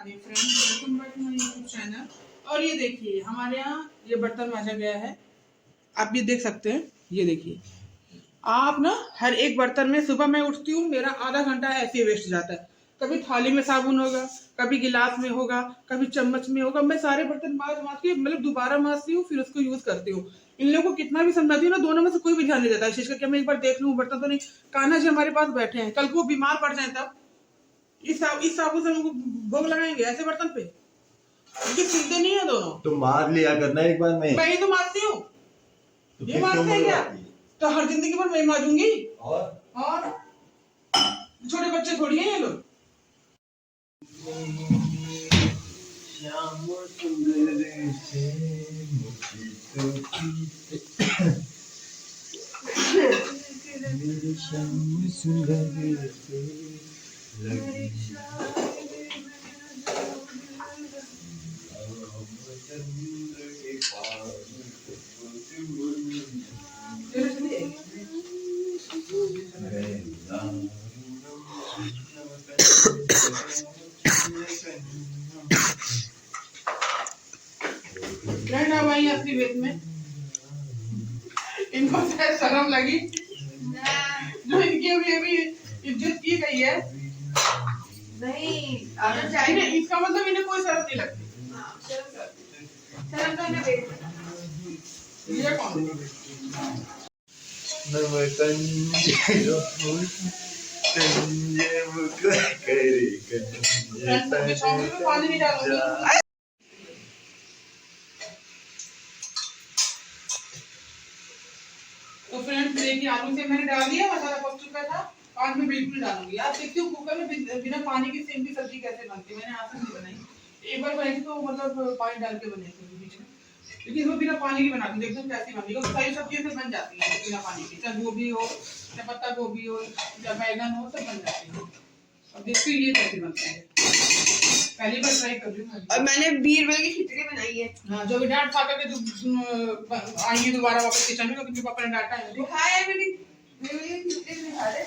Radhe friends, welcome back to my YouTube channel. और ये देखिए हमारे यहाँ ये बर्तन मांजा गया है, आप भी देख सकते हैं। ये देखिए आप ना, हर एक बर्तन में सुबह मैं उठती हूँ, मेरा आधा घंटा ऐसे ही वेस्ट जाता है। कभी थाली में साबुन होगा, कभी गिलास में होगा, कभी चम्मच में होगा। मैं सारे बर्तन मांज मांज के मतलब दोबारा मांजती हूँ, फिर उसको यूज करती हूँ। इन लोगों को कितना भी समझाती हूँ ना, दोनों में से कोई भी ध्यान नहीं देता इस चीज का कि मैं एक बार देख लूँ बर्तन तो नहीं। कान्हा जी हमारे पास बैठे हैं, कल को वो बीमार पड़ जाए तब इस साबुन से हमको भोग लगाएंगे ऐसे बर्तन पे? ये सीधे नहीं है दोनों। तो मार लिया करना एक बार में। मैं ही तो मारती हूँ, तो ये मारते हैं क्या? तो हर जिंदगी भर मैं मारूंगी। और छोटे बच्चे थोड़ी हैं ये लोग। श्याम सुंदर से मेरे श्याम सुंदर से लगी चंद्र के पास अब आई अपनी वेद में, इनको शायद शर्म लगी जो इनकी अभी इज्जत की गई है। नहीं चाहिए इसका मतलब इन्हें कोई शर्म नहीं लगती। शर्म तो इन्हें बेच ये कौन? पानी नहीं डालूंगी। तो फ्रेंड्स देखिए, आलू से मैंने डाल दिया, मसाला पक चुका था। आज मैं बिल्कुल डालूंगी। आप देखते हो कुकर में बिना पानी की सेम की सब्जी कैसे बनती है। मैंने आज तक नहीं बनाई, एक बार बनाई तो मतलब पानी डाल के बनी थी बीच में, लेकिन इसमें बिना पानी की बनाती हूँ। एकदम कैसी बनती है, सारी सब्जी से बन जाती है बिना पानी की। चाहे गोभी हो, चाहे पत्ता गोभी हो, चाहे बैगन हो, सब बन जाती है। अब देखते ये कैसे बनता है, पहली बार ट्राई कर रही हूँ। और मैंने बीरबल की खिचड़ी बनाई है। हाँ, जो भी डांट खा करके आएंगे दोबारा वापस किचन में, क्योंकि पापा ने डांटा है। वो खाया है मेरी खिचड़ी नहीं खा रहे।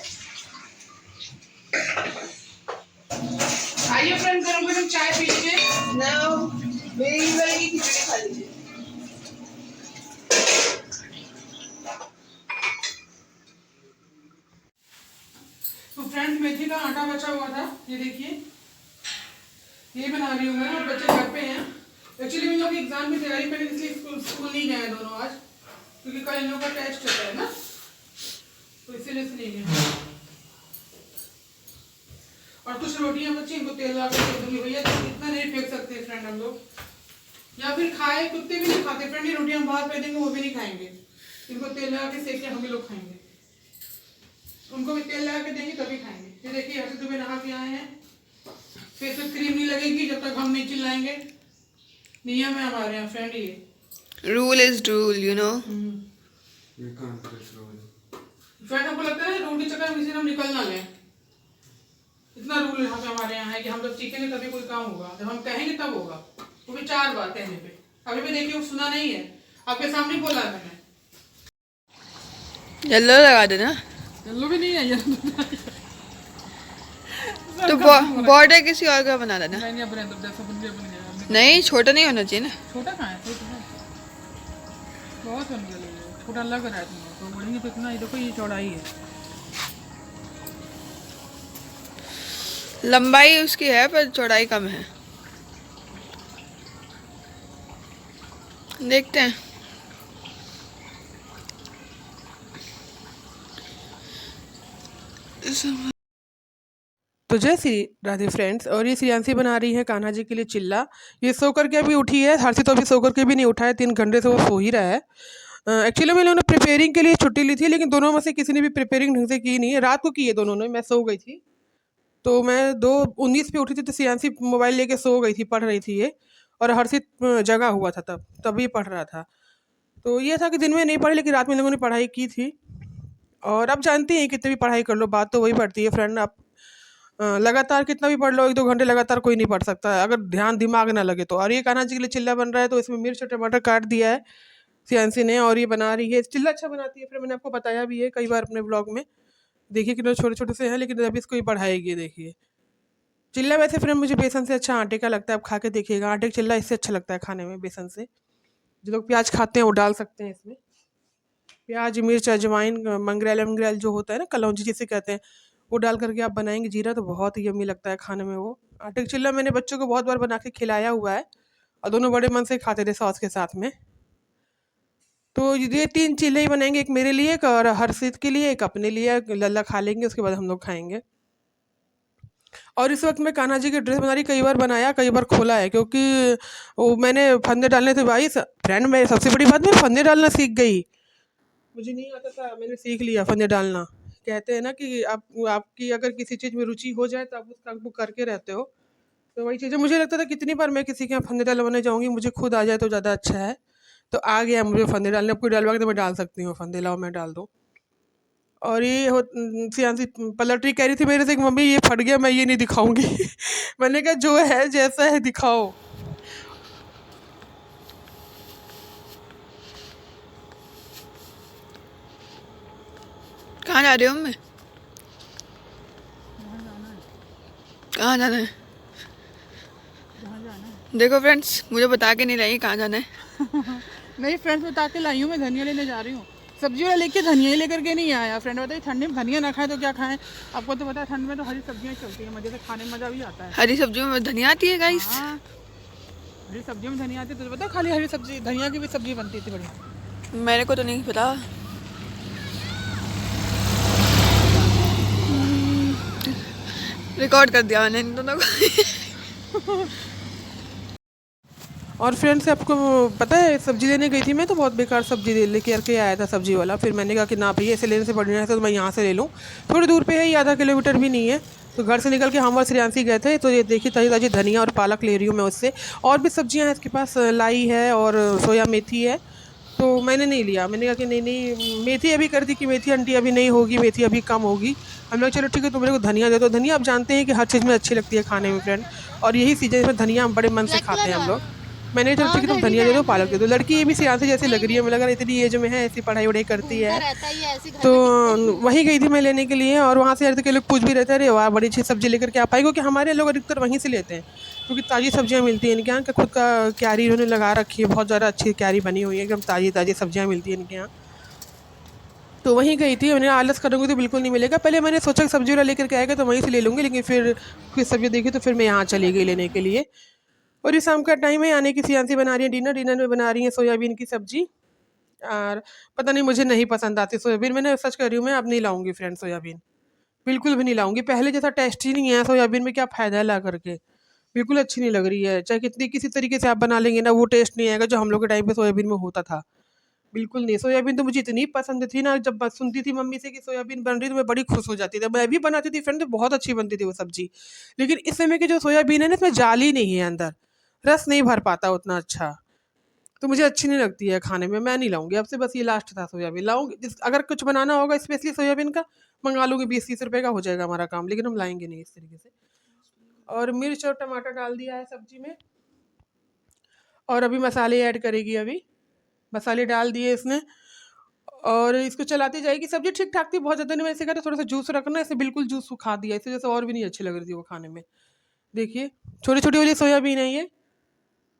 आइए फ्रेंड, गरम गरम चाय पी लीजिए। ना बीरबल की खिचड़ी खा लीजिए। तो फ्रेंड्स मेथी का आटा बचा हुआ था, ये देखिए ये बना रही हूँ मैं। और बच्चे घर पे हैं, एक्चुअली इन लोग एग्जाम की तैयारी करें, इसलिए स्कूल नहीं गए दोनों आज, क्योंकि कल इन लोग का टेस्ट होता है ना, तो इसीलिए से नहीं गए। और कुछ रोटियां बच्ची, इनको तेल लगा के दे दूंगी। भैया इतना नहीं फेंक सकते फ्रेंड हम लोग, या फिर खाए, कुत्ते भी नहीं खाते फ्रेंड। ये रोटियां बाहर फेंक देंगे, वो भी नहीं खाएंगे। इनको तेल लगा के सेक के हम लोग खाएंगे, उनको भी तेल लगा के देंगे तभी खाएंगे। ये देखिए ऐसे सुबह नहा के आए हैं, फेस पे क्रीम नहीं लगेगी जब तक हम नहीं चिल्लाएंगे। नियम है हमारे यहाँ फ्रेंड, ये rule is rule, you know. Friend हमको लगता है रूल के चक्कर में किसी हम निकल ना लें। इतना रूल यहाँ पे हमारे यहाँ है कि हम जब सीखेंगे तभी कोई काम होगा, जब हम कहेंगे तब होगा, वो भी 4 बार कहने पे। अभी भी देखिए वो सुना नहीं है, आपके सामने बोला है मैंने। येलो लगा देना। येलो भी नहीं है येलो तो बॉर्डर किसी और का बना देना। नहीं अपने अंदर जैसा बन गया नहीं, छोटा नहीं होना चाहिए ना। छोटा कहाँ है, छोटा है बहुत बन गया। छोटा लग रहा है तुमको, तो बोलेंगे तो इतना। ये देखो ये चौड़ाई है, लंबाई उसकी है पर चौड़ाई कम है। देखते हैं। तो जय श्री राधे फ्रेंड्स। और ये श्रियांशी बना रही है कान्हा जी के लिए चिल्ला। ये सो करके अभी उठी है, हर्षित तो अभी सो करके भी नहीं उठा है, 3 घंटे से वो सो ही रहा है। एक्चुअली में इन्होंने प्रिपेयरिंग के लिए छुट्टी ली थी, लेकिन दोनों में से किसी ने भी प्रिपेयरिंग ढंग से की नहीं है। रात को की है दोनों ने, मैं सो गई थी। तो मैं 2:19 पे उठी थी, तो श्रियांशी मोबाइल लेके सो गई थी, पढ़ रही थी ये। और हर्षित जगा हुआ था तभी पढ़ रहा था। तो ये था कि दिन में नहीं पढ़ी, लेकिन रात में लोगों ने पढ़ाई की थी। और अब जानते हैं कितनी भी पढ़ाई कर लो, बात तो वही पड़ती है फ्रेंड। आप लगातार कितना भी पढ़ लो, 1-2 घंटे लगातार कोई नहीं पढ़ सकता है, अगर ध्यान दिमाग ना लगे तो। और ये कान्हा जी के लिए चिल्ला बन रहा है, तो इसमें मिर्च और टमाटर काट दिया है श्रियांशी ने, और ये बना रही है। चिल्ला अच्छा बनाती है, फिर मैंने आपको बताया भी है कई बार अपने ब्लॉग में। देखिए कितने छोटे छोटे से हैं, लेकिन अभी इसको ही पढ़ाएगी। देखिए चिल्ला वैसे फ्रेंड मुझे बेसन से अच्छा आटे का लगता है, आप खा के देखिएगा। आटे का चिल्ला इससे अच्छा लगता है खाने में बेसन से। जो लोग प्याज खाते हैं वो डाल सकते हैं इसमें, प्याज मिर्च अजवाइन मंगरेल वंगरेल जो होता है ना, कलौंजी जिसे कहते हैं, वो डाल करके आप बनाएंगे जीरा, तो बहुत ही यम्मी लगता है खाने में वो। आटे का चिल्ला मैंने बच्चों को बहुत बार बना के खिलाया हुआ है और दोनों बड़े मन से खाते थे सॉस के साथ में। तो ये 3 चिल्ले ही बनाएंगे, एक मेरे लिए, एक और हर्षित के लिए, एक अपने लिए। लल्ला खा लेंगे, उसके बाद हम लोग खाएंगे। और इस वक्त मैं कान्हा जी की ड्रेस बना रही, कई बार बनाया कई बार खोला है, क्योंकि वो मैंने फंदे डालने से भाई फ्रेंड, मैं सबसे बड़ी बात मैं फंदे डालना सीख गई। मुझे नहीं आता था, मैंने सीख लिया फंदे डालना। कहते हैं ना कि आप आपकी अगर किसी चीज़ में रुचि हो जाए तो आप उसका वो करके रहते हो। तो वही चीज़ें मुझे लगता था कितनी बार मैं किसी के यहाँ फंदे डलवाने जाऊँगी, मुझे खुद आ जाए तो ज़्यादा अच्छा है। तो आ गया मुझे फंदे डालने, अब कोई डलवा के तो मैं डाल सकती हूँ फंदे, लाओ मैं डाल दूँ। और ये सियांसी पलटरी कह रही थी मेरे से कि मम्मी ये फट गया, मैं ये नहीं दिखाऊंगी। मैंने कहा जो है जैसा है दिखाओ। कहाँ जा रहे हो मम्मी? कहाँ जाना है? देखो फ्रेंड्स, मुझे बता के नहीं रही कहाँ जाना है। नहीं फ्रेंड्स, बता के लाई हूँ, मैं धनिया लेने जा रही हूँ। सब्जी वाला लेके धनिया ही लेकर के नहीं आया। फ्रेंड बताइए, ठंडे में धनिया ना खाए तो क्या खाएं? आपको तो पता है ठंड में तो हरी सब्जियाँ चलती हैं, मजे से खाने में मज़ा भी आता है। हरी सब्जियों में धनिया आती है गाइस? हाँ, हरी सब्जियों में धनिया आती है, तुझे पता है? खाली हरी सब्जी, धनिया की भी सब्जी बनती थी बड़ी। मेरे को तो नहीं पता। रिकॉर्ड कर दिया मैंने इन दोनों को। और फ्रेंड्स आपको पता है, सब्जी लेने गई थी मैं तो बहुत बेकार सब्जी लेके करके आया था सब्जी वाला। फिर मैंने कहा कि ना भैया ऐसे लेने से बढ़िया है तो मैं यहाँ से ले लूँ, थोड़ी दूर पे है, ये आधा किलोमीटर भी नहीं है। तो घर से निकल के हम और श्रेयांसी गए थे, तो ये देखिए ताज़ी ताज़ी धनिया और पालक ले रही हूँ मैं उससे। और भी सब्जियाँ हैं इसके पास, लाई है और सोया मेथी है। तो मैंने नहीं लिया, मैंने कहा कि नहीं नहीं, मेथी अभी कर दी कि मेथी आंटी अभी नहीं होगी, मेथी अभी कम होगी। हम लोग चलो ठीक है, तो मेरे को धनिया दे दो। धनिया आप जानते हैं कि हर चीज़ में अच्छी लगती है खाने में फ्रेंड, और यही सीजन में धनिया हम बड़े मन से खाते हैं हम लोग। मैंने चलो ठीक है तुम धनिया दे दो पालक दे दो। लड़की ये भी सियासी जैसी लग रही है, मुझे लगा इतनी एज में है, ऐसी पढ़ाई वढ़ाई करती है। तो वहीं गई थी मैं लेने के लिए, और वहाँ से हर के लोग पूछ भी रहते हैं, अरे वाह बड़ी अच्छी सब्जी लेकर के आप आई, क्योंकि हमारे लोग अधिकतर वहीं से लेते हैं, क्योंकि ताज़ी सब्जियाँ मिलती हैं इनके यहाँ। खुद का क्यारी इन्होंने लगा रखी है, बहुत ज़्यादा अच्छी क्यारी बनी हुई है, एकदम ताज़ी ताज़ी सब्जियाँ मिलती हैं इनके यहाँ। तो वहीं गई थी, मैंने आलस करूँगी तो बिल्कुल नहीं मिलेगा। पहले मैंने सोचा कि सब्जी वाला लेकर के आएगा तो वहीं से ले लूँगी, लेकिन फिर कोई सब्जी देखी तो फिर मैं यहाँ चली गई लेने के लिए। और ये शाम का टाइम है, आने की सियांसी बना रही है डिनर में बना रही है सोयाबीन की सब्जी। और पता नहीं मुझे नहीं पसंद आती सोयाबीन, मैंने सच कर रही हूँ, मैं अब नहीं लाऊंगी फ्रेंड सोयाबीन, बिल्कुल भी नहीं लाऊंगी। पहले जैसा टेस्ट ही नहीं है सोयाबीन में, क्या फ़ायदा है ला करके, बिल्कुल अच्छी नहीं लग रही है। चाहे कितनी किसी तरीके से आप बना लेंगे ना, वो टेस्ट नहीं आएगा जो हम लोग के टाइम पे सोयाबीन में होता था, बिल्कुल नहीं। सोयाबीन तो मुझे इतनी पसंद थी ना, जब बस सुनती थी मम्मी से कि सोयाबीन बन रही तो मैं बड़ी खुश हो जाती थी। मैं भी बनाती थी फ्रेंड, तो बहुत अच्छी बनती थी वो सब्जी। लेकिन इस समय की जो सोयाबीन है ना, इसमें जाल ही नहीं है अंदर, रस नहीं भर पाता उतना अच्छा, तो मुझे अच्छी नहीं लगती है खाने में। मैं नहीं लाऊंगी अब से, बस ये लास्ट था सोयाबीन। लाऊंगी अगर कुछ बनाना होगा स्पेशली सोयाबीन का, मंगा लूँगी, 20-30 रुपये का हो जाएगा हमारा काम, लेकिन हम लाएंगे नहीं इस तरीके से। और मिर्च और टमाटर डाल दिया है सब्जी में, और अभी मसाले ऐड करेगी, अभी मसाले डाल दिए इसने, और इसको चलाती जाएगी। सब्जी ठीक ठाक थी, बहुत ज़्यादा नहीं। मैंने कहा थोड़ा सा जूस रखना, ऐसे बिल्कुल जूस सुखा दिया, इस वजह से और भी नहीं अच्छी लग रही थी वो खाने में। देखिए छोटी छोटी वाली सोयाबीन है ये,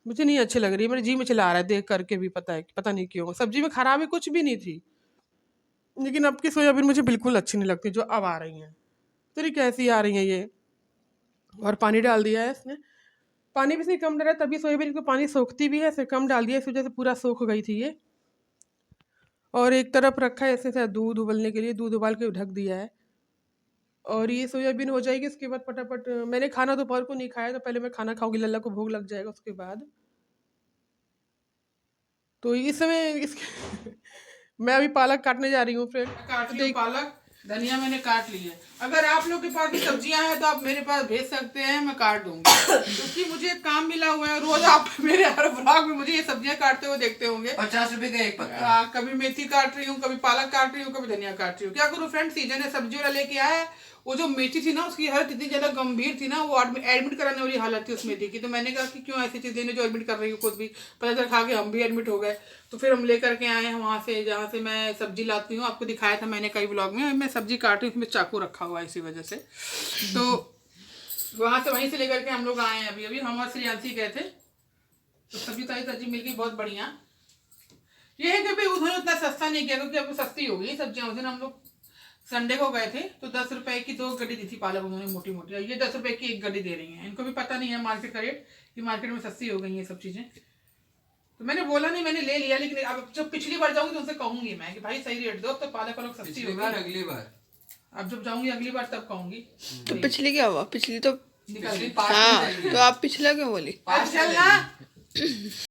मुझे नहीं अच्छी लग रही है, मेरे जी में चला रहा है देख करके भी, पता है पता नहीं क्यों। सब्जी में खराबी कुछ भी नहीं थी, लेकिन अब की सोयाबीन मुझे बिल्कुल अच्छी नहीं लगती जो अब आ रही हैं, तेरी कैसी आ रही हैं ये। और पानी डाल दिया है इसने, पानी भी इसने कम डाला है, तभी सोयाबीन को पानी सोखती भी है, इसे कम डाल दिया, इस वजह से पूरा सूख गई थी ये। और एक तरफ रखा है ऐसे दूध उबलने के लिए, दूध उबाल के ढक दिया है। और ये सोयाबीन हो जाएगी, उसके बाद फटाफट मैंने खाना दोपहर को नहीं खाया, तो पहले मैं खाना खाऊंगी, लल्ला को भूख लग जाएगा उसके बाद। तो इस समय इसके मैं अभी पालक काटने जा रही हूँ फ्रेंड, काट रही हूँ पालक, धनिया मैंने काट ली है। अगर आप लोग के पास भी सब्जियां हैं तो आप मेरे पास भेज सकते हैं, मैं काट दूंगी, क्योंकि मुझे एक काम मिला हुआ है, रोज आप मेरे हर ब्लॉग में मुझे ये सब्जियां काटते हुए देखते होंगे। 50 रुपए का एक पत्ता। कभी मेथी काट रही हूँ, कभी पालक काट रही हूँ, कभी धनिया काट रही हूँ। क्या करूँ फ्रेंड, सीजन है, सब्जी वाला लेके आया है। वो जो मेथी थी ना, उसकी हालत इतनी ज्यादा गंभीर थी ना, वो एडमिट कराने वाली हालत थी उस मेथी की। तो मैंने कहा कि क्यों ऐसी चीज लेने जो एडमिट कर रही हूँ खुद भी, पता चल खा के हम भी एडमिट हो गए। तो फिर हम लेकर के आए हैं वहाँ से, जहाँ से मैं सब्जी लाती हूँ, आपको दिखाया था मैंने कई ब्लॉग में। मैं सब्जी काट रही हूँ, उसमें चाकू रखा हुआ है इसी वजह से। तो वहां से वहीं से लेकर के हम लोग आए हैं। अभी अभी हम और श्रेयांशी गए थे, तो सब्जी ताजी ताजी मिल गई, बहुत बढ़िया। ये है कि भाई उन्होंने उतना सस्ता नहीं किया, क्योंकि अब सस्ती हो गई सब्जियां। उस दिन हम लोग संडे को गए थे, तो 10 रुपए की 2 गड्डी दी थी पालक उन्होंने, मोटी मोटी। ये 10 रुपए की 1 गड्डी दे रही हैं। इनको भी पता नहीं है मार्केट का रेट, कि मार्केट में सस्ती हो गई ये सब चीजें। तो मैंने बोला नहीं, मैंने ले लिया। लेकिन अब जब पिछली बार जाऊंगी तो उनसे कहूंगी मैं कि भाई सही रेट दो, अब तो पालक वालक सस्ती हो गई। अगली बार अब जब जाऊंगी अगली बार तब कहूंगी। तो पिछली क्या हुआ? पिछली तो निकल गई। हाँ, तो आप पिछला क्यों बोली? चल ना।